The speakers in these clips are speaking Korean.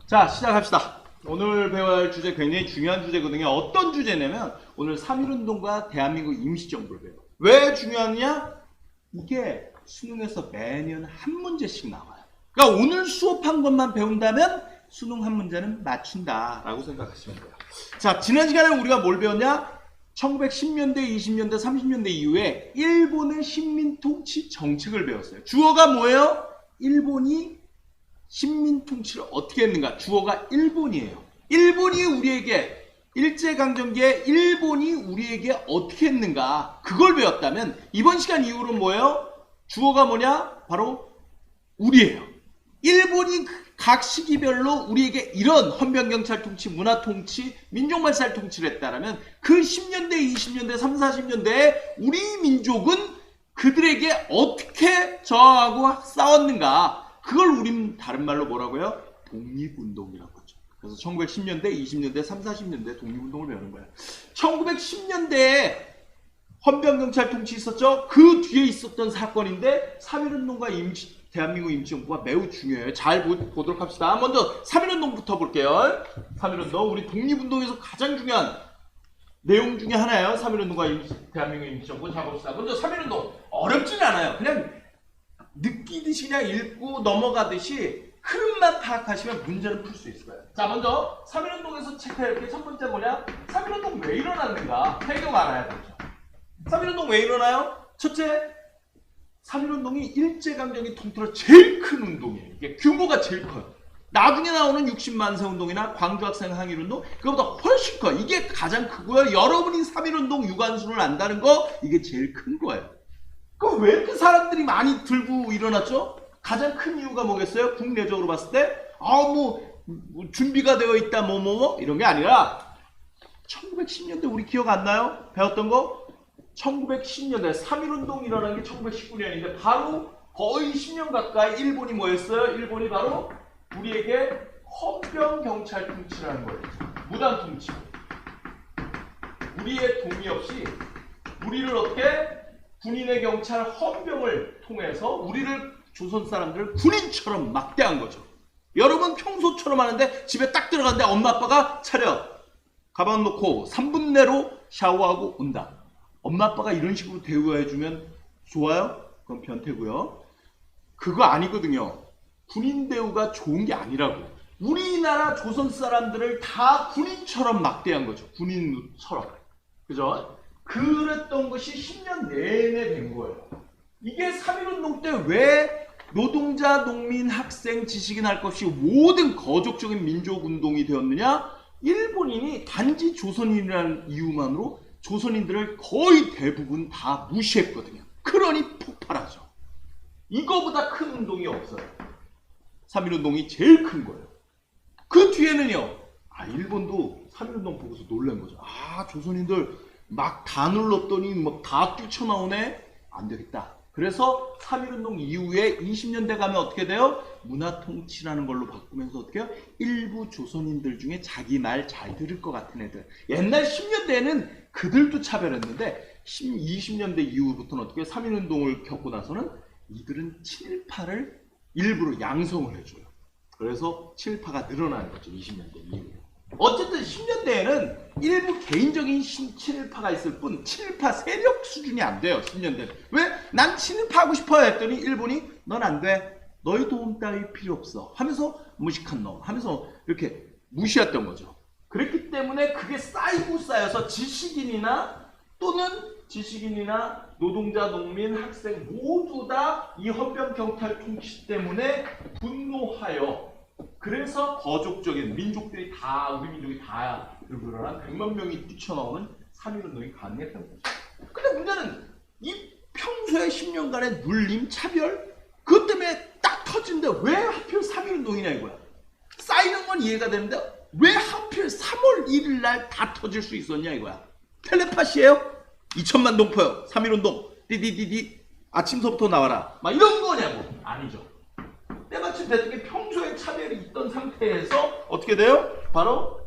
자, 시작합시다. 오늘 배워야 할 주제 굉장히 중요한 주제거든요. 어떤 주제냐면 오늘 3.1운동과 대한민국 임시정부를 배워요. 왜 중요하냐? 이게 수능에서 매년 한 문제씩 나와요. 그러니까 오늘 수업한 것만 배운다면 수능 한 문제는 맞춘다라고 생각하시면 돼요. 자, 지난 시간에 우리가 뭘 배웠냐? 1910년대, 20년대, 30년대 이후에 일본의 식민통치 정책을 배웠어요. 주어가 뭐예요? 일본이 식민통치를 어떻게 했는가? 주어가 일본이에요. 일본이 우리에게 일제강점기에 일본이 우리에게 어떻게 했는가? 그걸 배웠다면 이번 시간 이후로는 뭐예요? 주어가 뭐냐? 바로 우리예요. 일본이 각 시기별로 우리에게 이런 헌병경찰통치, 문화통치, 민족말살통치를 했다라면 그 10년대, 20년대, 30, 40년대에 우리 민족은 그들에게 어떻게 저항하고 싸웠는가? 그걸 우린 다른 말로 뭐라고요? 독립운동이라고 하죠. 그래서 1910년대, 20년대, 30, 40년대 독립운동을 배우는 거예요. 1910년대에 헌병경찰 통치 있었죠? 그 뒤에 있었던 사건인데 3.1운동과 대한민국 임시정부가 매우 중요해요. 잘 보도록 합시다. 먼저 3.1운동부터 볼게요. 3.1운동, 우리 독립운동에서 가장 중요한 내용 중에 하나예요. 3.1운동과 대한민국 임시정부. 자, 봅시다. 먼저 3.1운동. 어렵진 않아요. 그냥 느끼듯이 그냥 읽고 넘어가듯이 흐름만 파악하시면 문제를 풀 수 있을 거예요. 자, 먼저 3.1운동에서 체크할 게 첫 번째 뭐냐? 3.1운동 왜 일어났는가? 배경 알아야 되죠. 3.1운동 왜 일어나요? 첫째, 3.1운동이 일제강점기 통틀어 제일 큰 운동이에요. 이게 규모가 제일 커요. 나중에 나오는 60만세 운동이나 광주학생 항일운동 그거보다 훨씬 커요. 이게 가장 크고요. 여러분이 3.1운동 유관순을 안다는 거 이게 제일 큰 거예요. 그럼 왜 이렇게 사람들이 많이 들고 일어났죠? 가장 큰 이유가 뭐겠어요? 국내적으로 봤을 때 뭐 준비가 되어 있다 이런 게 아니라 1910년대 우리 기억 안 나요? 배웠던 거? 1910년대 3.1운동 일어난 게 1919년인데 바로 거의 10년 가까이 일본이 뭐였어요? 일본이 바로 우리에게 헌병경찰 통치라는 거예요. 무단 통치. 우리의 동의 없이 우리를 어떻게 군인의 경찰 헌병을 통해서 우리를 조선 사람들을 군인처럼 막대한 거죠. 여러분 평소처럼 하는데 집에 딱 들어갔는데 엄마 아빠가 차려 가방 놓고 3분 내로 샤워하고 온다. 엄마 아빠가 이런 식으로 대우해주면 좋아요? 그럼 변태고요. 그거 아니거든요. 군인 대우가 좋은 게 아니라고. 우리나라 조선 사람들을 다 군인처럼 막대한 거죠. 군인처럼. 그죠? 그랬던 것이 10년 내내 된 거예요. 이게 3.1운동 때 왜 노동자, 농민, 학생, 지식인 할 것 없이 모든 거족적인 민족운동이 되었느냐? 일본인이 단지 조선인이라는 이유만으로 조선인들을 거의 대부분 다 무시했거든요. 그러니 폭발하죠. 이거보다 큰 운동이 없어요. 3.1운동이 제일 큰 거예요. 그 뒤에는요. 일본도 3.1운동 보고서 놀란 거죠. 조선인들 막 다 눌렀더니 막 다 뛰쳐나오네? 안 되겠다. 그래서 3.1운동 이후에 20년대 가면 어떻게 돼요? 문화통치라는 걸로 바꾸면서 어떻게 해요? 일부 조선인들 중에 자기 말 잘 들을 것 같은 애들. 옛날 10년대에는 그들도 차별했는데 20년대 이후부터는 어떻게 3.1운동을 겪고 나서는 이들은 친일파를 일부러 양성을 해줘요. 그래서 친일파가 늘어나는 거죠. 20년대 이후에. 어쨌든 10년대에는 일부 개인적인 친일파가 있을 뿐 친일파 세력 수준이 안 돼요. 10년대는. 왜? 난 친일파 하고 싶어요 했더니 일본이 넌 안 돼. 너희 도움 따위 필요 없어. 하면서 무식한 놈 하면서 이렇게 무시했던 거죠. 그랬기 때문에 그게 쌓이고 쌓여서 지식인이나 노동자, 농민, 학생 모두 다 이 헌병경찰 통치 때문에 분노하여 그래서 거족적인 민족들이 다 우리 민족이 다 들고 일어난 100만 명이 뛰쳐나오는 3.1운동이 가능했던 거죠. 근데 문제는 이 평소에 10년간의 눌림, 차별 그것 때문에 딱 터진데 왜 하필 3.1운동이냐 이거야. 쌓이는 건 이해가 되는데 왜 하필 3월 1일 날 다 터질 수 있었냐 이거야. 텔레파시예요? 2천만 동포요. 3.1운동 디디디디 아침서부터 나와라 막 이런 거냐고. 아니죠. 때마침 대통령이 평소에 차별이 있던 상태에서 어떻게 돼요? 바로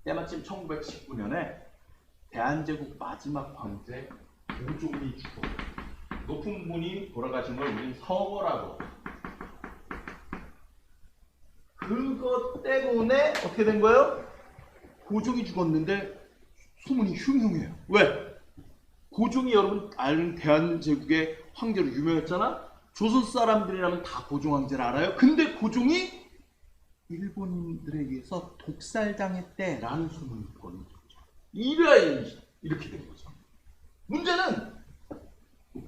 때마침 1919년에 대한제국 마지막 황제 고종이 죽고 높은 분이 돌아가신 걸 우린 서거라고. 그거 때문에 어떻게 된 거예요? 고종이 죽었는데 소문이 흉흉해요. 왜? 고종이 여러분 아는 대한제국의 황제로 유명했잖아? 조선 사람들이라면 다 고종 황제를 알아요? 근데 고종이 일본인들에 의해서 독살당했대라는 소문이 있거든요. 이래야 이렇게 된 거죠. 문제는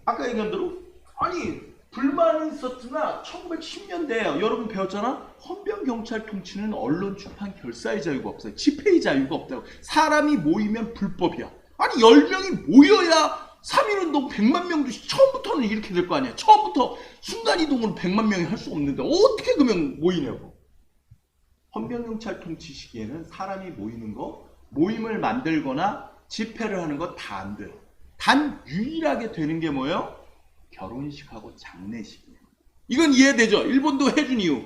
아까 얘기한 대로 아니 불만은 있었으나 1910년대에 여러분 배웠잖아? 헌병경찰 통치는 언론 출판 결사의 자유가 없어요. 집회의 자유가 없다고. 사람이 모이면 불법이야. 아니 10명이 모여야 3.1운동 100만 명도 처음부터는 이렇게 될 거 아니야. 처음부터 순간이동으로 100만 명이 할 수 없는데 어떻게 그러면 모이냐고. 헌병경찰 통치 시기에는 사람이 모이는 거, 모임을 만들거나 집회를 하는 거 다 안 돼요. 단 유일하게 되는 게 뭐예요? 결혼식하고 장례식이에요. 이건 이해되죠? 일본도 해준 이유.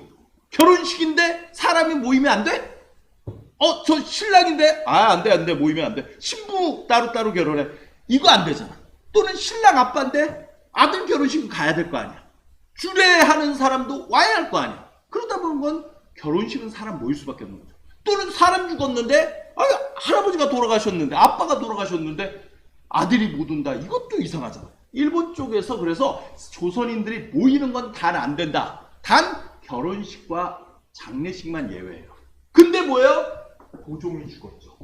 결혼식인데 사람이 모이면 안 돼? 저 신랑인데? 안 돼. 모이면 안 돼. 신부 따로따로 결혼해. 이거 안 되잖아. 또는 신랑 아빠인데 아들 결혼식은 가야 될 거 아니야. 주례하는 사람도 와야 할 거 아니야. 그러다 보는 건 결혼식은 사람 모일 수밖에 없는 거죠. 또는 사람 죽었는데 할아버지가 돌아가셨는데 아빠가 돌아가셨는데 아들이 못 온다. 이것도 이상하잖아. 일본 쪽에서 그래서 조선인들이 모이는 건 단 안 된다. 단 결혼식과 장례식만 예외예요. 근데 뭐예요? 고종이 죽었죠.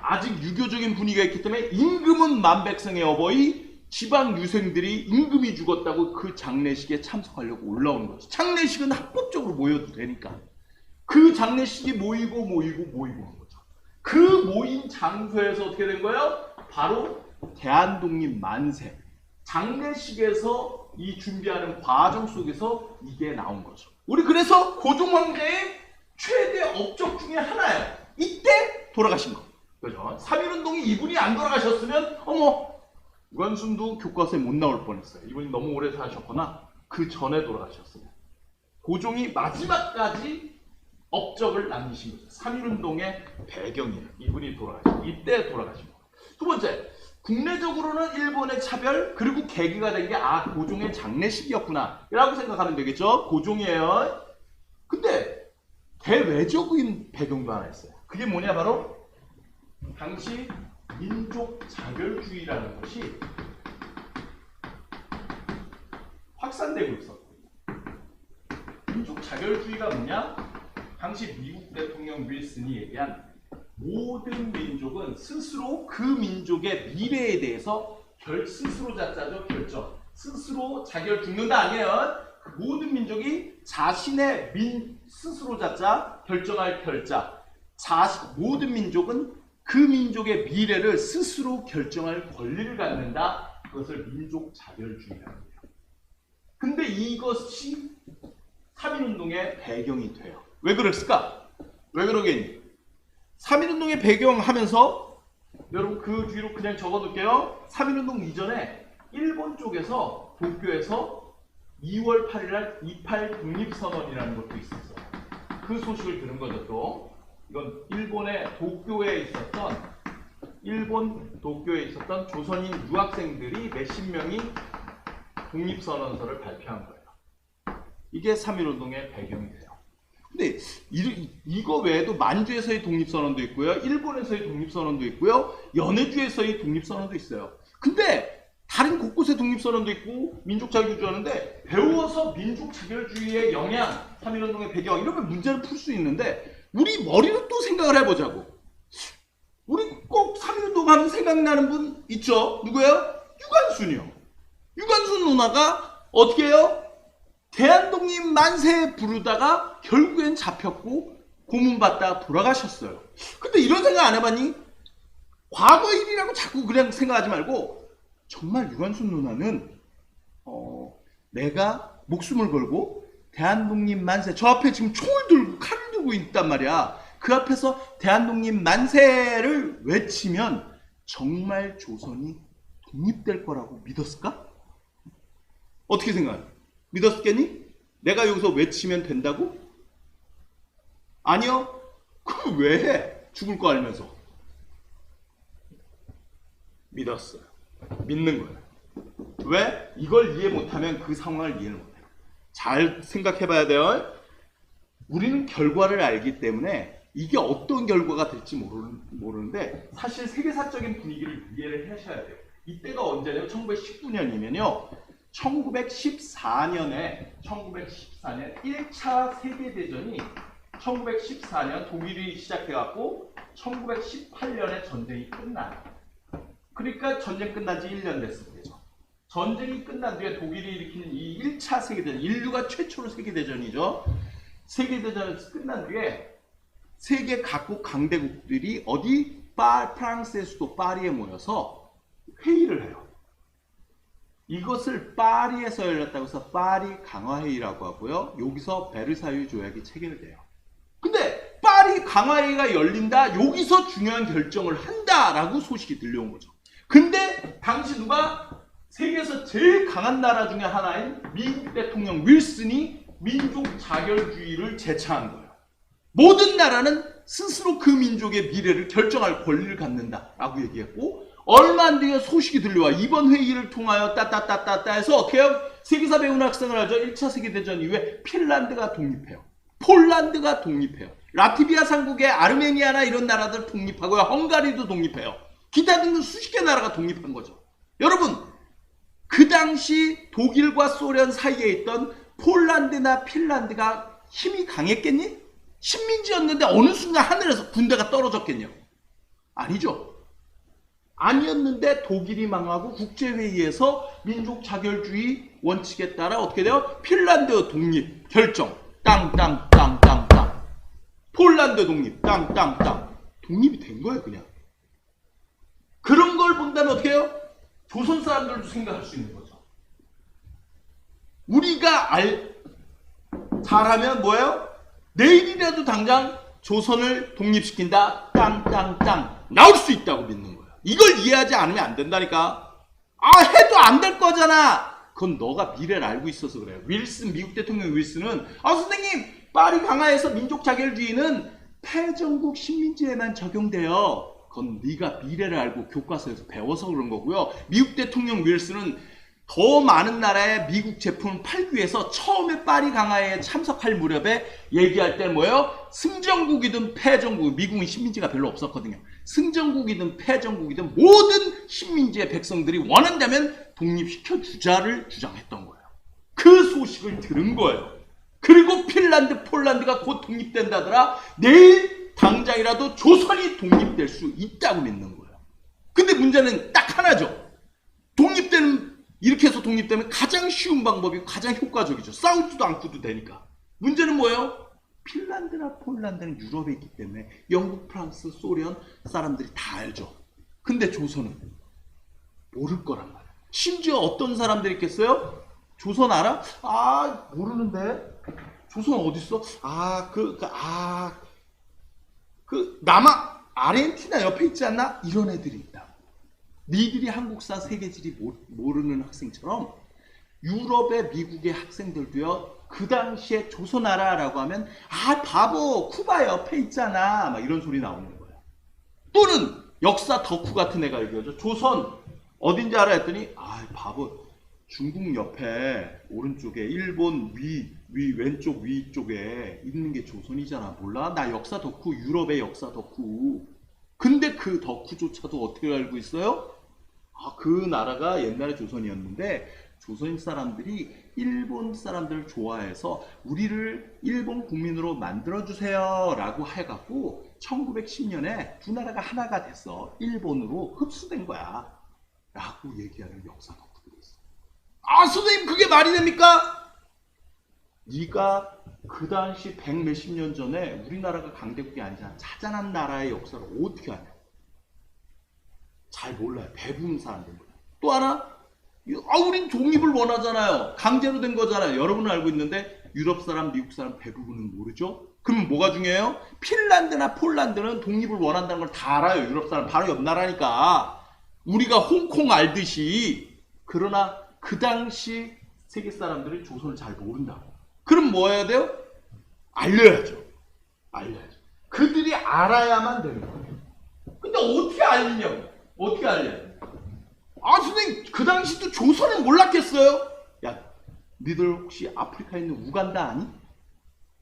아직 유교적인 분위기가 있기 때문에 임금은 만백성의 어버이, 지방 유생들이 임금이 죽었다고 그 장례식에 참석하려고 올라오는 거죠. 장례식은 합법적으로 모여도 되니까. 그 장례식이 모이고 한 거죠. 그 모인 장소에서 어떻게 된 거예요? 바로 대한독립 만세. 장례식에서 이 준비하는 과정 속에서 이게 나온 거죠. 우리 그래서 고종 황제의 최대 업적 중에 하나예요. 이때 돌아가신 거. 그죠? 3.1운동이 이분이 안 돌아가셨으면 유관순도 교과서에 못 나올 뻔했어요. 이분이 너무 오래 사셨거나 그 전에 돌아가셨어요. 고종이 마지막까지 업적을 남기신 거죠. 3.1운동의 배경이에요. 이분이 돌아가신 거. 이때 돌아가신 거. 두 번째, 국내적으로는 일본의 차별 그리고 계기가 된 게 고종의 장례식이었구나 라고 생각하면 되겠죠. 고종이에요. 근데 대외적인 배경도 하나 있어요. 그게 뭐냐 바로 당시 민족 자결주의라는 것이 확산되고 있었고, 민족 자결주의가 뭐냐? 당시 미국 대통령 윌슨이 얘기한 모든 민족은 스스로 그 민족의 미래에 대해서 스스로 자자죠. 결정. 스스로 자결 죽는다 아니에요. 모든 민족이 자신의 스스로 자자 결정할 결자. 모든 민족은 그 민족의 미래를 스스로 결정할 권리를 갖는다. 그것을 민족 자결주의라고 해요. 근데 이것이 3.1운동의 배경이 돼요. 왜 그랬을까? 왜 그러겠니? 3.1운동의 배경하면서 여러분 그 뒤로 그냥 적어둘게요. 3.1운동 이전에 일본 쪽에서 도쿄에서 2월 8일 날 28 독립선언이라는 것도 있었어요. 그 소식을 들은 거죠. 또 이건 일본 도쿄에 있었던 조선인 유학생들이 몇십 명이 독립선언서를 발표한 거예요. 이게 3.1운동의 배경이 돼요. 근데 이거 외에도 만주에서의 독립선언도 있고요. 일본에서의 독립선언도 있고요. 연해주에서의 독립선언도 있어요. 근데 다른 곳곳의 독립선언도 있고 민족자결주의 하는데 배워서 민족자결주의의 영향, 3.1운동의 배경 이러면 문제를 풀 수 있는데 우리 머리로 또 생각을 해보자고. 우리 꼭 3.1운동 하면 생각나는 분 있죠? 누구예요? 유관순이요. 유관순 누나가 어떻게 해요? 대한독립 만세 부르다가 결국엔 잡혔고 고문받다 돌아가셨어요. 근데 이런 생각 안 해봤니? 과거 일이라고 자꾸 그냥 생각하지 말고 정말 유관순 누나는 내가 목숨을 걸고 대한독립 만세 저 앞에 지금 총을 들고 칼을 들고 있단 말이야. 그 앞에서 대한독립 만세를 외치면 정말 조선이 독립될 거라고 믿었을까? 어떻게 생각해? 믿었겠니? 내가 여기서 외치면 된다고? 아니요. 그럼 왜 해? 죽을 거 알면서. 믿었어요. 믿는 거예요. 왜? 이걸 이해 못하면 그 상황을 이해를 못해요. 잘 생각해 봐야 돼요. 우리는 결과를 알기 때문에 이게 어떤 결과가 될지 모르는데 사실 세계사적인 분위기를 이해를 하셔야 돼요. 이때가 언제냐면 1919년이면요. 1914년 1차 세계대전이 1914년 독일이 시작해갖고 1918년에 전쟁이 끝나요. 그러니까 전쟁 끝난 지 1년 됐을 때죠. 전쟁이 끝난 뒤에 독일이 일으킨 이 1차 세계대전, 인류가 최초로 세계대전이죠. 세계대전이 끝난 뒤에 세계 각국 강대국들이 어디? 프랑스의 수도 파리에 모여서 회의를 해요. 이것을 파리에서 열렸다고 해서 파리 강화회의라고 하고요. 여기서 베르사유 조약이 체결돼요. 근데 파리 강화회의가 열린다, 여기서 중요한 결정을 한다라고 소식이 들려온 거죠. 근데 당시 누가? 세계에서 제일 강한 나라 중에 하나인 미국 대통령 윌슨이 민족 자결주의를 제창한 거예요. 모든 나라는 스스로 그 민족의 미래를 결정할 권리를 갖는다라고 얘기했고, 얼마 안 뒤에 소식이 들려와. 이번 회의를 통하여 따따따따따 해서 어떻게 해요? 세계사 배우는 학생을 하죠. 1차 세계대전 이후에 핀란드가 독립해요. 폴란드가 독립해요. 라트비아 삼국의 아르메니아나 이런 나라들 독립하고요. 헝가리도 독립해요. 기타 등등 수십 개 나라가 독립한 거죠. 여러분, 그 당시 독일과 소련 사이에 있던 폴란드나 핀란드가 힘이 강했겠니? 식민지였는데 어느 순간 하늘에서 군대가 떨어졌겠냐? 아니죠. 아니었는데 독일이 망하고 국제회의에서 민족 자결주의 원칙에 따라 어떻게 돼요? 핀란드 독립 결정 땅땅땅땅땅, 폴란드 독립 땅땅땅, 독립이 된 거예요. 그냥 그런 걸 본다면 어떻게 해요? 조선 사람들도 생각할 수 있는 거죠. 우리가 잘하면 뭐예요? 내일이라도 당장 조선을 독립시킨다 땅땅땅 나올 수 있다고 믿는 거예요. 이걸 이해하지 않으면 안 된다니까. 해도 안 될 거잖아. 그건 너가 미래를 알고 있어서 그래요. 윌슨, 미국 대통령 윌슨은 선생님, 파리 강화에서 민족 자결주의는 패전국 식민지에만 적용돼요. 그건 네가 미래를 알고 교과서에서 배워서 그런 거고요. 미국 대통령 윌슨은 더 많은 나라의 미국 제품을 팔기 위해서 처음에 파리 강화에 참석할 무렵에 얘기할 때 뭐예요? 승전국이든 패전국, 미국은 식민지가 별로 없었거든요. 승전국이든 패전국이든 모든 식민지의 백성들이 원한다면 독립시켜 주자를 주장했던 거예요. 그 소식을 들은 거예요. 그리고 핀란드, 폴란드가 곧 독립된다더라. 내일 당장이라도 조선이 독립될 수 있다고 믿는 거예요. 근데 문제는 딱 하나죠. 이렇게 해서 독립되면 가장 쉬운 방법이고 가장 효과적이죠. 싸우지도 않고도 되니까. 문제는 뭐예요? 핀란드나 폴란드는 유럽에 있기 때문에 영국, 프랑스, 소련 사람들이 다 알죠. 근데 조선은 모를 거란 말이에요. 심지어 어떤 사람들이 있겠어요? 조선 알아? 모르는데. 조선 어딨어? 남아 아르헨티나 옆에 있지 않나? 이런 애들이 있다. 니들이 한국사 세계지리 모르는 학생처럼 유럽의 미국의 학생들도요, 그 당시에 조선나라라고 하면 바보 쿠바 옆에 있잖아 막 이런 소리 나오는 거예요. 또는 역사 덕후 같은 애가 얘기하죠. 조선 어딘지 알아 했더니 바보 중국 옆에 오른쪽에 일본 왼쪽 위쪽에 있는 게 조선이잖아. 몰라? 나 역사 덕후, 유럽의 역사 덕후. 근데 그 덕후조차도 어떻게 알고 있어요? 그 나라가 옛날에 조선이었는데 조선 사람들이 일본 사람들을 좋아해서 우리를 일본 국민으로 만들어주세요 라고 해갖고 1910년에 두 나라가 하나가 됐어. 일본으로 흡수된 거야 라고 얘기하는 역사 덕후들이 있어. 선생님 그게 말이 됩니까? 네가 그 당시 100 몇십 년 전에 우리나라가 강대국이 아니잖아. 자잘한 나라의 역사를 어떻게 아냐? 잘 몰라요. 대부분 사람들 몰라요. 또 하나, 우린 독립을 원하잖아요. 강제로 된 거잖아요. 여러분은 알고 있는데 유럽 사람, 미국 사람 대부분은 모르죠? 그럼 뭐가 중요해요? 핀란드나 폴란드는 독립을 원한다는 걸 다 알아요. 유럽 사람 바로 옆 나라니까. 우리가 홍콩 알듯이. 그러나 그 당시 세계 사람들은 조선을 잘 모른다고. 그럼 뭐 해야 돼요? 알려야죠. 그들이 알아야만 되는 거예요. 근데 어떻게 알리냐고. 어떻게 알려요? 선생님 그 당시도 조선은 몰랐겠어요? 야, 니들 혹시 아프리카에 있는 우간다 아니?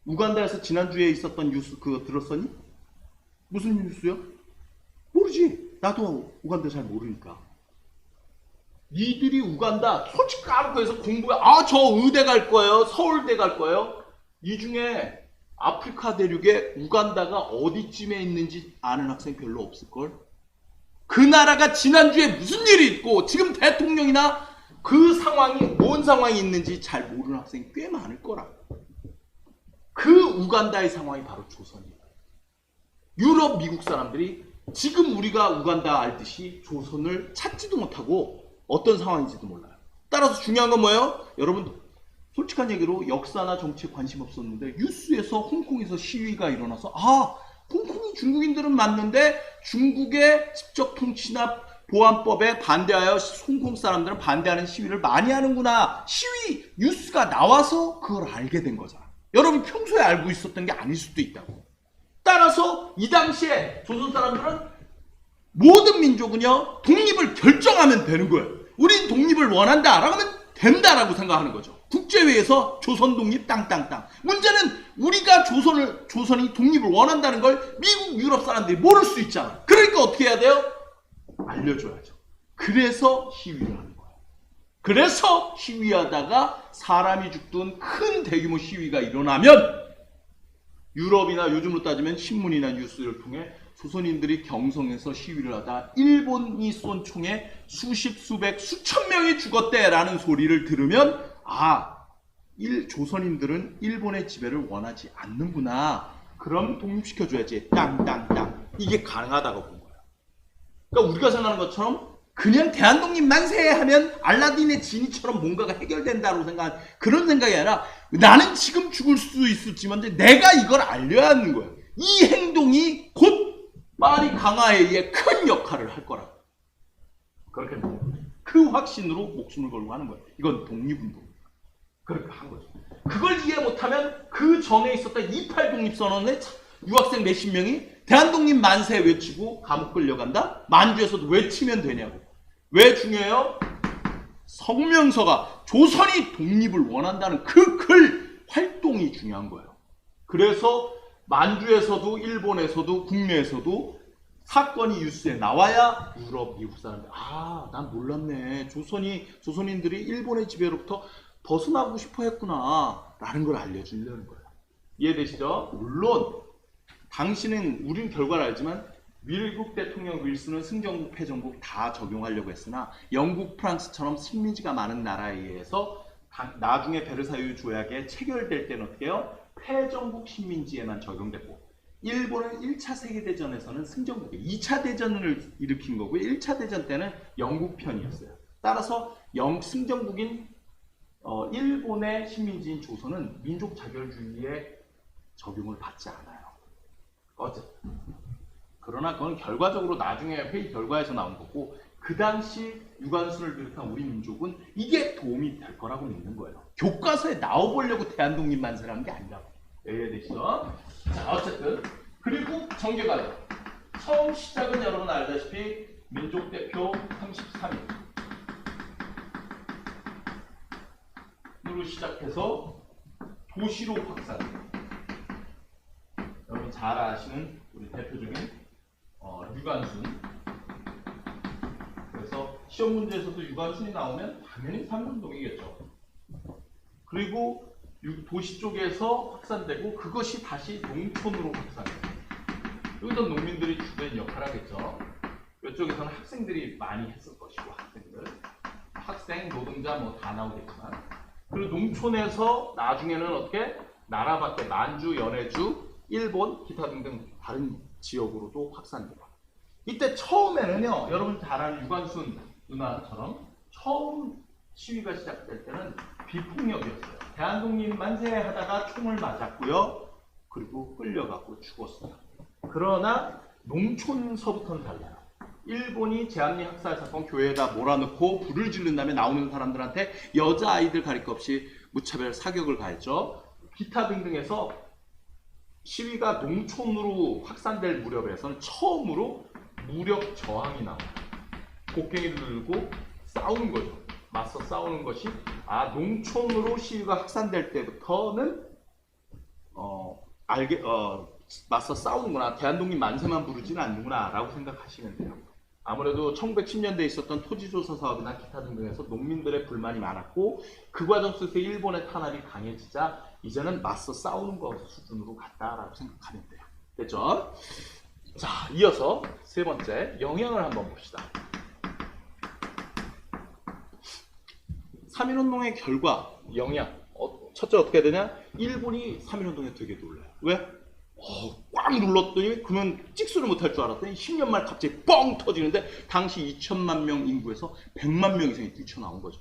우간다에서 지난주에 있었던 뉴스 그거 들었었니? 무슨 뉴스요? 모르지. 나도 우간다 잘 모르니까. 니들이 우간다 솔직히 까놓고 해서 공부해. 저 의대 갈 거예요. 서울대 갈 거예요. 이 중에 아프리카 대륙에 우간다가 어디쯤에 있는지 아는 학생 별로 없을걸? 그 나라가 지난주에 무슨 일이 있고 지금 대통령이나 그 상황이 뭔 상황이 있는지 잘 모르는 학생이 꽤 많을 거라고. 그 우간다의 상황이 바로 조선이에요. 유럽, 미국 사람들이 지금 우리가 우간다 알듯이 조선을 찾지도 못하고 어떤 상황인지도 몰라요. 따라서 중요한 건 뭐예요? 여러분 솔직한 얘기로 역사나 정치에 관심 없었는데 뉴스에서 홍콩에서 시위가 일어나서 홍콩이 중국인들은 맞는데 중국의 직접 통치나 보안법에 반대하여 홍콩 사람들은 반대하는 시위를 많이 하는구나. 시위 뉴스가 나와서 그걸 알게 된 거잖아. 여러분 평소에 알고 있었던 게 아닐 수도 있다고. 따라서 이 당시에 조선 사람들은 모든 민족은요 독립을 결정하면 되는 거예요. 우린 독립을 원한다라고 하면 된다라고 생각하는 거죠. 국제회의에서 조선 독립 땅땅땅. 문제는 우리가 조선이 독립을 원한다는 걸 미국, 유럽 사람들이 모를 수 있잖아. 그러니까 어떻게 해야 돼요? 알려줘야죠. 그래서 시위를 하는 거예요. 그래서 시위하다가 사람이 죽든 큰 대규모 시위가 일어나면 유럽이나 요즘으로 따지면 신문이나 뉴스를 통해 조선인들이 경성에서 시위를 하다 일본이 쏜 총에 수십, 수백, 수천 명이 죽었대라는 소리를 들으면 조선인들은 일본의 지배를 원하지 않는구나. 그럼 독립시켜줘야지. 땅땅땅. 이게 가능하다고 본 거야. 그러니까 우리가 생각하는 것처럼 그냥 대한독립 만세 하면 알라딘의 지니처럼 뭔가가 해결된다고 생각한 그런 생각이 아니라 나는 지금 죽을 수 있었지만 내가 이걸 알려야 하는 거예요. 이 행동이 곧 파리 강화회의에 큰 역할을 할 거라고. 그렇게 그 확신으로 목숨을 걸고 하는 거예요. 이건 독립운동. 그렇게 한 거죠. 그걸 이해 못하면 그 전에 있었던 28 독립선언에 유학생 몇십 명이 대한독립 만세 외치고 감옥 끌려간다? 만주에서도 외치면 되냐고. 왜 중요해요? 성명서가 조선이 독립을 원한다는 그 글 활동이 중요한 거예요. 그래서 만주에서도 일본에서도 국내에서도 사건이 뉴스에 나와야 유럽, 미국 사람들 난 몰랐네. 조선인들이 일본의 지배로부터 벗어나고 싶어 했구나 라는 걸 알려주려는 거예요. 이해되시죠? 물론 당신은 우린 결과를 알지만 미국 대통령 윌슨은 승전국, 패전국 다 적용하려고 했으나 영국, 프랑스처럼 식민지가 많은 나라에 의해서 나중에 베르사유 조약에 체결될 때는 어떻게 해요? 패전국 식민지에만 적용됐고 일본은 1차 세계대전에서는 승전국에 2차 대전을 일으킨 거고 1차 대전 때는 영국 편이었어요. 따라서 승전국인 일본의 식민지인 조선은 민족 자결주의에 적용을 받지 않아요. 어쨌든 그러나 그건 결과적으로 나중에 회의 결과에서 나온 거고 그 당시 유관순을 비롯한 우리 민족은 이게 도움이 될 거라고 믿는 거예요. 교과서에 나와보려고 대한독립 만세를 한 게 아니라고. 이해되시죠? 자, 어쨌든 그리고 정계과정 처음 시작은 여러분 알다시피 민족대표 33인으로 시작해서 도시로 확산. 여러분 잘 아시는 우리 대표적인 유관순. 그래서 시험 문제에서도 유관순이 나오면 당연히 삼륜동이겠죠. 그리고 도시 쪽에서 확산되고 그것이 다시 농촌으로 확산돼요. 여기서 농민들이 주된 역할을 하겠죠. 이쪽에서는 학생들이 많이 했을 것이고 학생, 노동자 뭐 다 나오겠지만 그리고 농촌에서 나중에는 어떻게 나라 밖에 만주, 연해주, 일본, 기타 등등 다른 지역으로도 확산돼요. 이때 처음에는요, 여러분 잘 아는 유관순 누나처럼 처음 시위가 시작될 때는 비폭력이었어요. 대한독립 만세 하다가 총을 맞았고요. 그리고 끌려가고 죽었어요. 그러나 농촌서부터는 달라요. 일본이 제한리 학살 사건 교회에다 몰아넣고 불을 지른 다음에 나오는 사람들한테 여자아이들 가릴 것 없이 무차별 사격을 가했죠. 기타 등등해서 시위가 농촌으로 확산될 무렵에서는 처음으로 무력 저항이 나와요. 곡괭이를 들고 싸우는 거죠. 맞서 싸우는 것이 농촌으로 시위가 확산될 때부터는 맞서 싸우는구나. 대한독립 만세만 부르지는 않는구나 라고 생각하시면 돼요. 아무래도 1910년대에 있었던 토지조사 사업이나 기타 등등에서 농민들의 불만이 많았고 그 과정 속에서 일본의 탄압이 강해지자 이제는 맞서 싸우는 것 수준으로 갔다라고 생각하면 돼요. 됐죠? 자, 이어서 세 번째 영향을 한번 봅시다. 3.1운동의 결과, 영향. 첫째 어떻게 되냐? 일본이 3.1운동에 되게 놀라요. 왜? 꽉 눌렀더니 그러면 찍소리 못할 줄 알았더니 10년 말 갑자기 뻥 터지는데 당시 2천만 명 인구에서 100만 명 이상이 뛰쳐나온 거죠.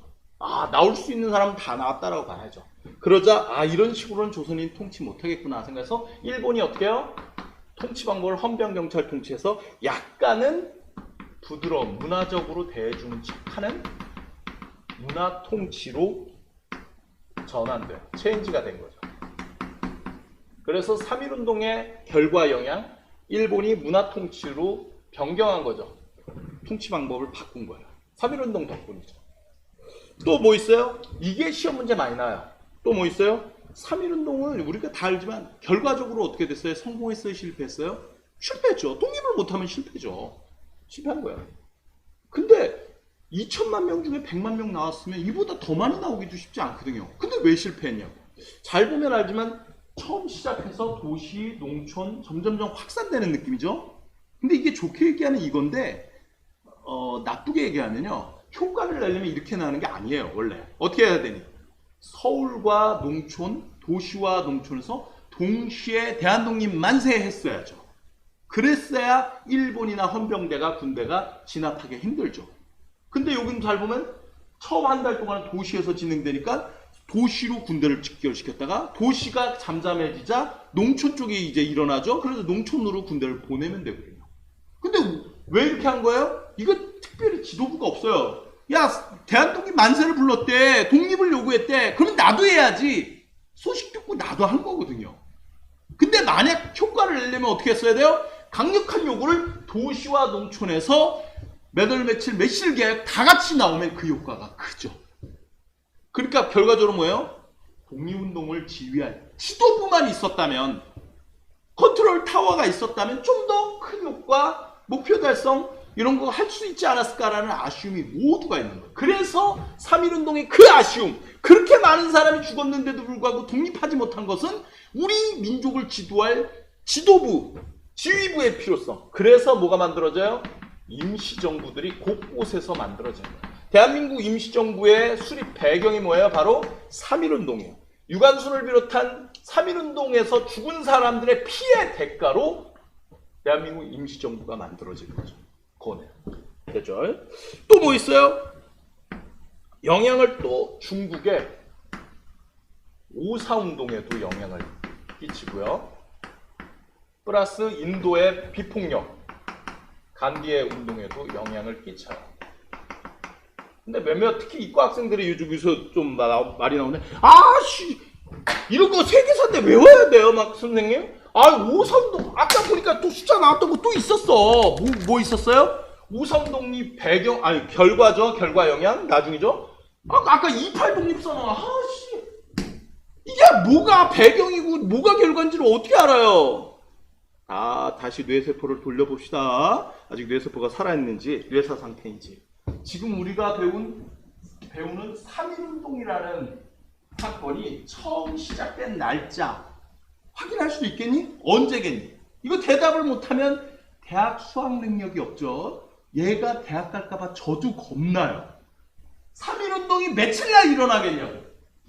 나올 수 있는 사람은 다 나왔다라고 봐야죠. 그러자 이런 식으로는 조선인 통치 못하겠구나 생각해서 일본이 어떻게 해요? 통치 방법을 헌병경찰 통치해서 약간은 부드러운 문화적으로 대중직하는 문화 통치로 전환돼요. 체인지가 된 거죠. 그래서 3.1운동의 결과 영향, 일본이 문화 통치로 변경한 거죠. 통치 방법을 바꾼 거예요. 3.1운동 덕분이죠. 또 뭐 있어요? 이게 시험 문제 많이 나요. 또 뭐 있어요? 3.1운동을 우리가 다 알지만 결과적으로 어떻게 됐어요? 성공했어요? 실패했어요? 실패했죠. 독립을 못하면 실패죠. 실패한 거야. 근데 2천만 명 중에 100만 명 나왔으면 이보다 더 많이 나오기도 쉽지 않거든요. 근데 왜 실패했냐고. 잘 보면 알지만 처음 시작해서 도시, 농촌 점점점 확산되는 느낌이죠. 근데 이게 좋게 얘기하면 이건데 나쁘게 얘기하면요. 효과를 내려면 이렇게 나는 게 아니에요. 원래. 어떻게 해야 되니? 서울과 농촌, 도시와 농촌에서 동시에 대한독립 만세 했어야죠. 그랬어야 일본이나 헌병대가 군대가 진압하기 힘들죠. 근데 여긴 잘 보면 처음 한 달 동안 도시에서 진행되니까 도시로 군대를 직결시켰다가 도시가 잠잠해지자 농촌 쪽이 이제 일어나죠. 그래서 농촌으로 군대를 보내면 되거든요. 근데 왜 이렇게 한 거예요? 이거 특별히 지도부가 없어요. 야, 대한독립 만세를 불렀대. 독립을 요구했대. 그러면 나도 해야지. 소식 듣고 나도 한 거거든요. 근데 만약 효과를 내려면 어떻게 했어야 돼요? 강력한 요구를 도시와 농촌에서 몇 월 며칠 며칠 계획 다 같이 나오면 그 효과가 크죠. 그러니까 결과적으로 뭐예요? 독립운동을 지휘할 지도부만 있었다면, 컨트롤 타워가 있었다면 좀 더 큰 효과, 목표 달성 이런 거 할 수 있지 않았을까라는 아쉬움이 모두가 있는 거예요. 그래서 3.1운동의 그 아쉬움, 그렇게 많은 사람이 죽었는데도 불구하고 독립하지 못한 것은 우리 민족을 지도할 지도부, 지휘부의 필요성. 그래서 뭐가 만들어져요? 임시정부들이 곳곳에서 만들어진 거예요. 대한민국 임시정부의 수립 배경이 뭐예요? 바로 3.1운동이에요. 유관순을 비롯한 3.1운동에서 죽은 사람들의 피해 대가로 대한민국 임시정부가 만들어진 거죠. 그거네요. 됐죠? 또 뭐 있어요? 영향을 또 중국의 5.4운동에도 영향을 끼치고요. 플러스 인도의 비폭력, 간디의 운동에도 영향을 끼쳐요. 근데 몇몇 특히 이과 학생들이 요즘에서 좀 말이 나오는데 이런 거 세계사인데 외워야 돼요. 막 선생님. 5.4운동 아까 보니까 또 숫자 나왔던 거 또 있었어. 뭐 있었어요? 5.3독립 배경, 결과죠. 결과 영향 나중이죠. 아까 28 독립선언. 이게 뭐가 배경이고 뭐가 결과인지를 어떻게 알아요? 다시 뇌세포를 돌려봅시다. 아직 뇌세포가 살아있는지, 뇌사 상태인지. 지금 우리가 배우는 3.1운동이라는 사건이 처음 시작된 날짜 확인할 수 있겠니? 언제겠니? 이거 대답을 못하면 대학 수학 능력이 없죠. 얘가 대학 갈까봐 저도 겁나요. 3.1운동이 며칠 날 일어나겠냐고.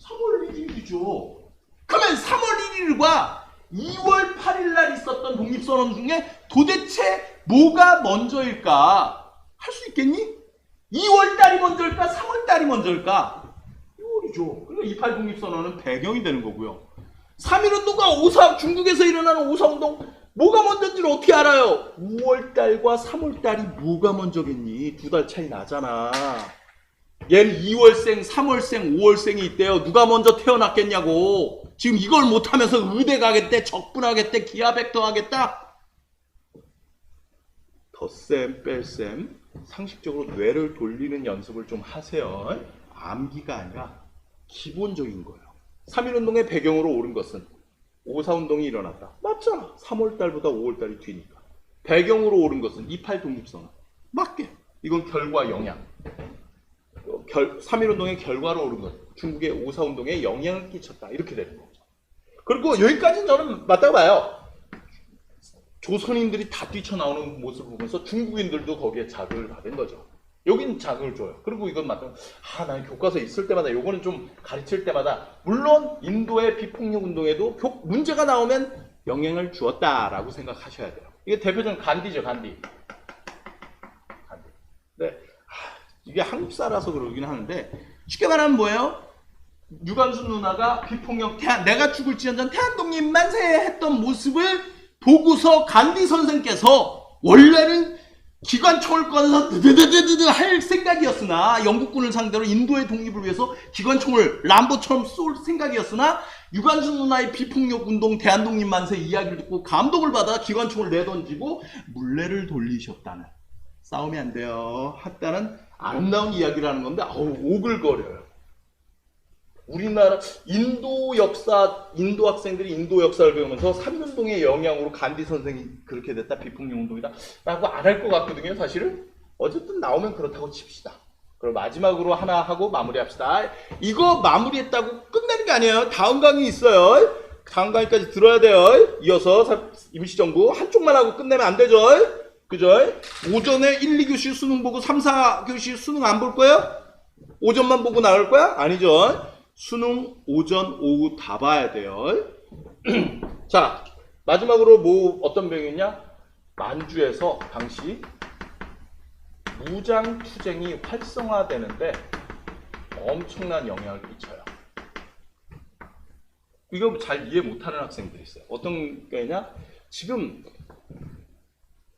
3월 1일이죠. 그러면 3월 1일과 2월 8일 날 있었던 독립선언 중에 도대체 뭐가 먼저일까? 할 수 있겠니? 2월 달이 먼저일까? 3월 달이 먼저일까? 2월이죠. 그러니까 28 독립선언은 배경이 되는 거고요. 3.1운동과 중국에서 일어나는 5.4운동 뭐가 먼저인지를 어떻게 알아요? 5월달과 3월달이 뭐가 먼저겠니? 2달 차이 나잖아. 얘는 2월생, 3월생, 5월생이 있대요. 누가 먼저 태어났겠냐고. 지금 이걸 못하면서 의대 가겠대, 적분하겠대, 기하백터 하겠다. 덧셈, 뺄셈, 상식적으로 뇌를 돌리는 연습을 좀 하세요. 암기가 아니라 기본적인 거예요. 3.1운동의 배경으로 오른 것은 5.4운동이 일어났다. 맞잖아. 3월달보다 5월달이 뒤니까. 배경으로 오른 것은 28 독립선언. 맞게. 이건 결과 영향. 3.1운동의 결과로 오른 것. 중국의 5.4운동에 영향을 끼쳤다. 이렇게 되는 거죠. 그리고 여기까지는 저는 맞다고 봐요. 조선인들이 다 뛰쳐나오는 모습을 보면서 중국인들도 거기에 자극을 받은 거죠. 여긴 자극을 줘요. 그리고 이건 맞다. 난 교과서에 있을 때마다 요거는 좀 가르칠 때마다 물론 인도의 비폭력 운동에도 문제가 나오면 영향을 주었다라고 생각하셔야 돼요. 이게 대표적인 간디죠. 간디. 네. 이게 한국사라서 그러긴 하는데 쉽게 말하면 뭐예요? 유관순 누나가 비폭력 내가 죽을지언정 태안독립 만세 했던 모습을 보고서 간디 선생께서 원래는 기관총을 꺼내서 드드드드드 할 생각이었으나 영국군을 상대로 인도의 독립을 위해서 기관총을 람보처럼 쏠 생각이었으나 유관순 누나의 비폭력 운동 대한독립 만세 이야기를 듣고 감동을 받아 기관총을 내던지고 물레를 돌리셨다는 싸우면 안 돼요 했다는 아름다운 이야기라는 건데 오글거려요. 우리나라 인도 학생들이 인도 역사를 배우면서 3.1운동의 영향으로 간디 선생이 그렇게 됐다, 비폭력 운동이다 라고 안 할 것 같거든요, 사실은. 어쨌든 나오면 그렇다고 칩시다. 그럼 마지막으로 하나 하고 마무리합시다. 이거 마무리했다고 끝내는 게 아니에요. 다음 강의 있어요. 다음 강의까지 들어야 돼요. 이어서 임시정부 한쪽만 하고 끝내면 안 되죠. 그죠? 오전에 1, 2교시 수능 보고 3, 4교시 수능 안 볼 거예요? 오전만 보고 나갈 거야? 아니죠. 수능 오전 오후 다 봐야 돼요. 자, 마지막으로 어떤 병이었냐? 만주에서 당시 무장 투쟁이 활성화되는데 엄청난 영향을 끼쳐요. 이거 잘 이해 못하는 학생들이 있어요. 어떤 게냐? 지금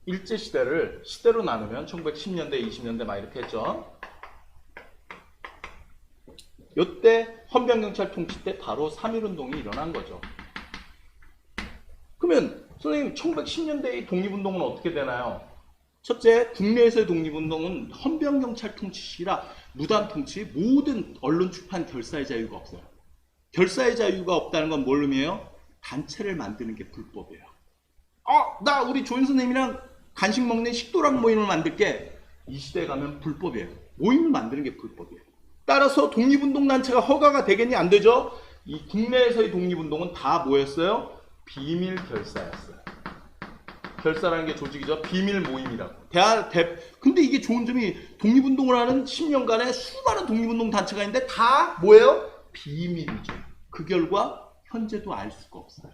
일제시대를 시대로 나누면 1910년대, 20년대 막 이렇게 했죠. 이때 헌병경찰 통치 때 바로 3.1운동이 일어난 거죠. 그러면 선생님 1910년대의 독립운동은 어떻게 되나요? 첫째, 국내에서의 독립운동은 헌병경찰 통치 시기라 무단 통치, 모든 언론 출판 결사의 자유가 없어요. 결사의 자유가 없다는 건 뭘 의미해요? 단체를 만드는 게 불법이에요. 나 우리 조인 선생님이랑 간식 먹는 식도락 모임을 만들게. 이 시대에 가면 불법이에요. 모임을 만드는 게 불법이에요. 따라서 독립운동단체가 허가가 되겠니? 안 되죠? 이 국내에서의 독립운동은 다 뭐였어요? 비밀 결사였어요. 결사라는 게 조직이죠. 비밀 모임이라고. 근데 이게 좋은 점이 독립운동을 하는 10년간에 수많은 독립운동 단체가 있는데 다 뭐예요? 비밀이죠. 그 결과 현재도 알 수가 없어요.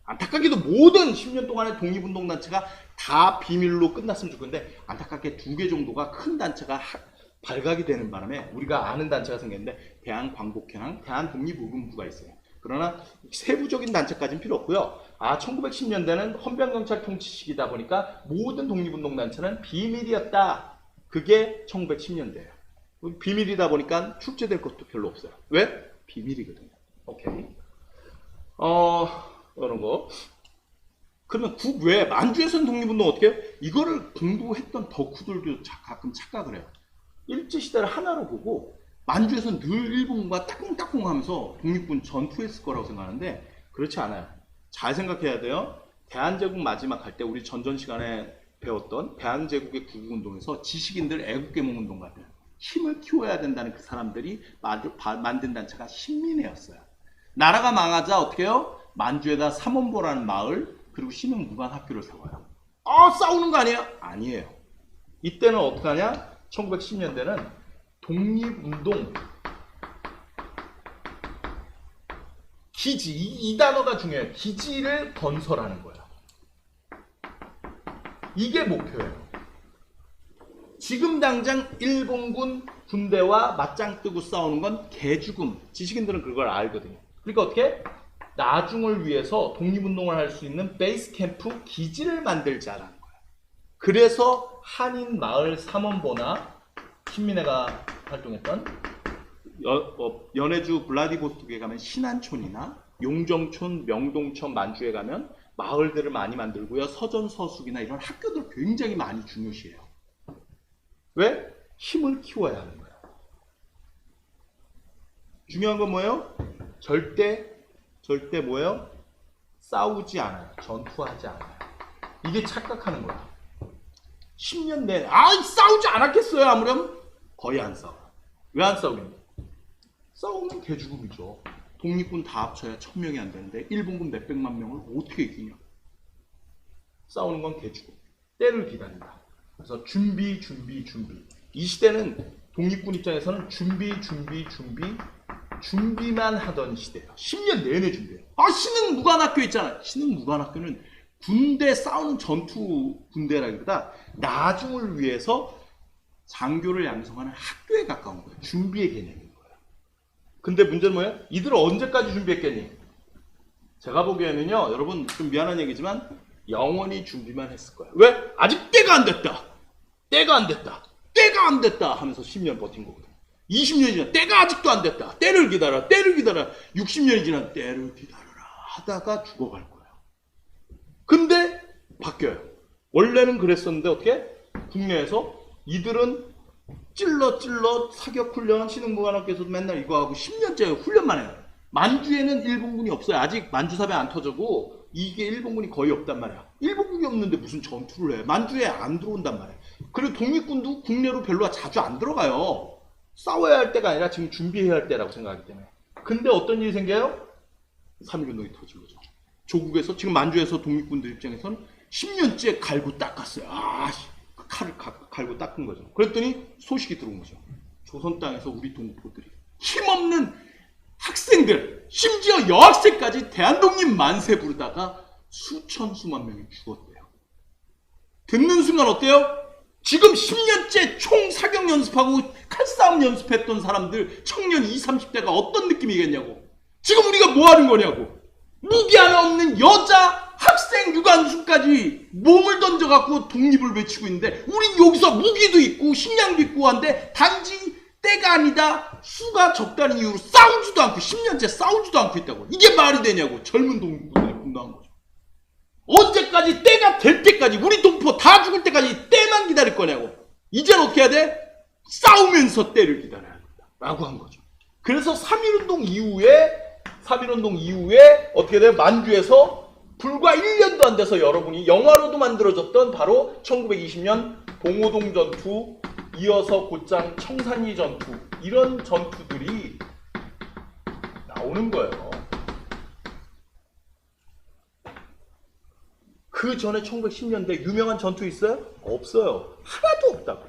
안타깝게도 모든 10년 동안의 독립운동 단체가 다 비밀로 끝났으면 좋겠는데 안타깝게 2개 정도가 큰 단체가 발각이 되는 바람에 우리가 아는 단체가 생겼는데 대한광복회랑 대한독립의금부가 있어요. 그러나 세부적인 단체까지는 필요 없고요. 1910년대는 헌병경찰 통치 시기다 보니까 모든 독립운동 단체는 비밀이었다. 그게 1910년대예요. 비밀이다 보니까 출제될 것도 별로 없어요. 왜? 비밀이거든요. 오케이. 이런 거. 그러면 왜 만주에서는 독립운동 어떻게 해요? 이거를 공부했던 덕후들도 가끔 착각을 해요. 일제시대를 하나로 보고 만주에서는 늘 일본과 따꿍따꿍 하면서 독립군 전투했을 거라고 생각하는데 그렇지 않아요. 잘 생각해야 돼요. 대한제국 마지막 할 때 우리 전전 시간에 배웠던 대한제국의 구국운동에서 지식인들 애국계몽운동 같은 힘을 키워야 된다는 그 사람들이 만든 단체가 신민회였어요. 나라가 망하자 어떻게 해요? 만주에다 삼원보라는 마을 그리고 신흥무관학교를 세워요. 싸우는 거 아니에요? 아니에요. 이때는 어떻게 하냐? 1910년대는 독립운동 기지, 이 단어가 중요해요. 기지를 건설하는 거예요. 이게 목표예요. 지금 당장 일본군 군대와 맞짱 뜨고 싸우는 건 개죽음. 지식인들은 그걸 알거든요. 그러니까 어떻게? 나중을 위해서 독립운동을 할 수 있는 베이스 캠프 기지를 만들자라는 거예요. 그래서 한인 마을 삼원보나 신민회가 활동했던 연해주 블라디보스톡에 가면 신안촌이나 용정촌, 명동천, 만주에 가면 마을들을 많이 만들고요. 서전서숙이나 이런 학교들 굉장히 많이 중요시해요. 왜? 힘을 키워야 하는 거예요. 중요한 건 뭐예요? 절대 뭐예요? 싸우지 않아요. 전투하지 않아요. 이게 착각하는 거야. 10년 내내 싸우지 않았겠어요. 아무렴 거의 안 싸워. 왜 안 싸우겠냐? 싸우면 개죽음이죠. 독립군 다 합쳐야 1000명이 안 되는데 일본군 몇백만 명을 어떻게 이기냐? 싸우는 건 개죽음. 때를 기다린다. 그래서 준비. 이 시대는 독립군 입장에서는 준비만 하던 시대예요. 10년 내내 준비해요. 신흥 무관학교 있잖아요. 신흥 무관학교는 군대 싸우는 전투 군대라기보다 나중을 위해서 장교를 양성하는 학교에 가까운 거예요. 준비의 개념인 거예요. 근데 문제는 뭐예요? 이들은 언제까지 준비했겠니? 제가 보기에는요, 여러분 좀 미안한 얘기지만 영원히 준비만 했을 거예요. 왜? 아직 때가 안 됐다 하면서 10년 버틴 거거든요. 20년이 지나 때가 아직도 안 됐다. 때를 기다려. 60년이 지나 때를 기다려라 하다가 죽어갈 거예요. 근데 바뀌어요. 원래는 그랬었는데 어떻게? 국내에서 이들은 찔러 사격훈련 신흥무관학교에서도 맨날 이거 하고 10년째 훈련만 해요. 만주에는 일본군이 없어요. 아직 만주사배 안 터져고 이게 일본군이 거의 없단 말이야. 일본군이 없는데 무슨 전투를 해. 만주에 안 들어온단 말이야. 그리고 독립군도 국내로 별로 자주 안 들어가요. 싸워야 할 때가 아니라 지금 준비해야 할 때라고 생각하기 때문에. 근데 어떤 일이 생겨요? 3.1운동이 터진 거죠. 조국에서 지금 만주에서 독립군들 입장에서는 10년째 갈고 닦았어요. 칼을 갈고 닦은 거죠. 그랬더니 소식이 들어온 거죠. 조선 땅에서 우리 동포들이 힘없는 학생들, 심지어 여학생까지 대한독립 만세 부르다가 수만 명이 죽었대요. 듣는 순간 어때요? 지금 10년째 총 사격 연습하고 칼싸움 연습했던 사람들, 청년 20, 30대가 어떤 느낌이겠냐고. 지금 우리가 뭐 하는 거냐고. 무기 하나 없는 여자 학생 유관수까지 몸을 던져갖고 독립을 외치고 있는데 우린 여기서 무기도 있고 식량도 있고 한데 단지 때가 아니다, 수가 적다는 이유로 싸우지도 않고 10년째 싸우지도 않고 있다고. 이게 말이 되냐고. 젊은 독립군들이 분노한 거죠. 언제까지 때가 될 때까지 우리 동포 다 죽을 때까지 때만 기다릴 거냐고. 이제는 어떻게 해야 돼? 싸우면서 때를 기다려야 된다 라고 한 거죠. 그래서 3.1운동 이후에 어떻게 돼요? 만주에서 불과 1년도 안 돼서 여러분이 영화로도 만들어졌던 바로 1920년 봉오동 전투, 이어서 곧장 청산리 전투, 이런 전투들이 나오는 거예요. 그 전에 1910년대 유명한 전투 있어요? 없어요. 하나도 없다고.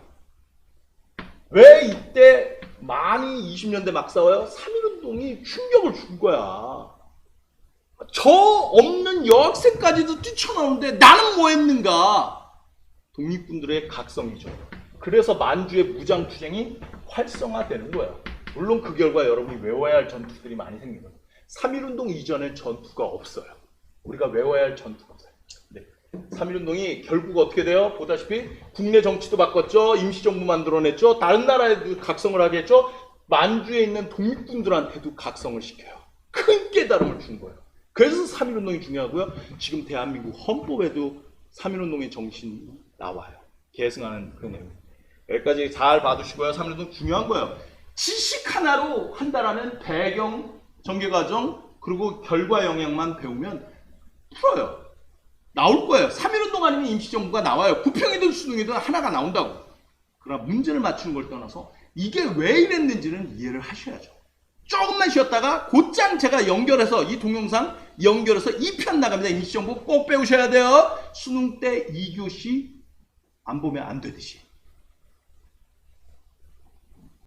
왜 이때 많이 20년대 막 싸워요? 3.1운동이 충격을 준 거야. 저 없는 여학생까지도 뛰쳐나오는데 나는 뭐 했는가? 독립군들의 각성이죠. 그래서 만주의 무장투쟁이 활성화되는 거예요. 물론 그 결과 여러분이 외워야 할 전투들이 많이 생기거든요. 3.1운동 이전엔 전투가 없어요. 우리가 외워야 할 전투가 없어요. 네. 3.1운동이 결국 어떻게 돼요? 보다시피 국내 정치도 바꿨죠. 임시정부 만들어냈죠. 다른 나라에도 각성을 하게 했죠. 만주에 있는 독립군들한테도 각성을 시켜요. 큰 깨달음을 준 거예요. 그래서 3.1운동이 중요하고요. 지금 대한민국 헌법에도 3.1운동의 정신이 나와요. 계승하는 그런 내용. 여기까지 잘 봐두시고요. 3.1운동 중요한 거예요. 지식 하나로 한다라는 배경, 전개과정, 그리고 결과 영향만 배우면 풀어요. 나올 거예요. 3.1운동 아니면 임시정부가 나와요. 부평이든 수능이든 하나가 나온다고. 그러나 문제를 맞추는 걸 떠나서 이게 왜 이랬는지는 이해를 하셔야죠. 조금만 쉬었다가 곧장 제가 연결해서 이 동영상 연결해서 2편 나갑니다. 임시정부 꼭 배우셔야 돼요. 수능 때 2교시 안 보면 안 되듯이.